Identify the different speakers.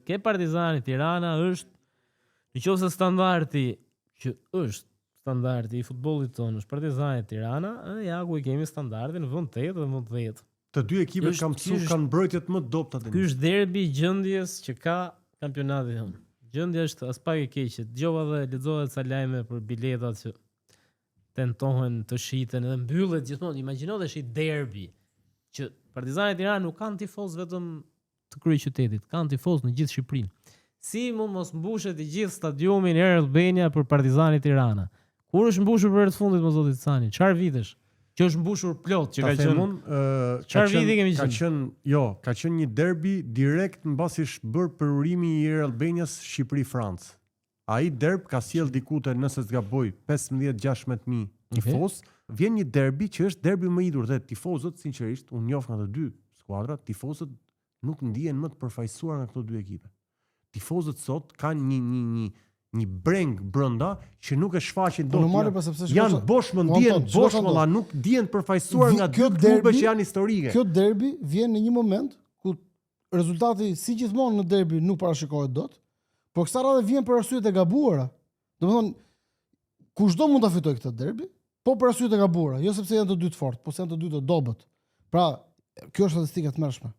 Speaker 1: ke Partizani Tirana është nëse standardi që është standardi I futbollit tonë është Partizani Tirana, ja ku I kemi standardin në vend 8 dhe vend 10.
Speaker 2: Të dy ekipet kanë mbrojtjet më dobta tani.
Speaker 1: Ky është derbi I gjendjes që ka kampionati tonë. Gjendja është as pak e keqe. Dëgjova dhe lexova ca lajme për biletat që tentohen të shiten dhe mbyllet gjithmonë. Imagjino dhe është I derbi që Partizani Tirana nuk kanë tifoz vetëm të kryeqytetit, kanë tifoz në gjithë Shqipërinë. Si mund mos mbushet I gjithë stadiumin Air Albania për Partizani Tirana? Kur është mbushur për herë të fundit, më zoti Cani? Çfarë vitesh? Që është mbushur plot, që ka qenë. Çfarë viti kemi qenë?
Speaker 2: Ka qenë një derbi direkt mbasi është bërë përurimi I Air Albanias Shqipëri-Francë. Ai derb ka sjell diku te nëse s'gaboj 15-16.000 tifoz. Vjen një derbi që është derbi më I idur dhe tifozët sinqerisht unë njoh nga të dy skuadrat, tifozët nuk ndihen më të përfaqësuar nga këto dy ekipe. Tifozët sot kanë një breng brenda që nuk e shfaqin dot. Janë bosh më ndjen bosh valla, nuk ndihen përfaqësuar nga dy klube që janë historike.
Speaker 3: Kjo derbi vjen në një moment ku rezultati si gjithmonë në derbi nuk parashikohet dot, por kësaj radhe vjen për arsyet e gabuara. Domethënë kushdo mund ta fitojë këtë derbi, po për arsyet e gabuara, jo sepse janë të dy të fortë, po se janë të dy të dobët. Pra, kjo është statistika e tmerrshme.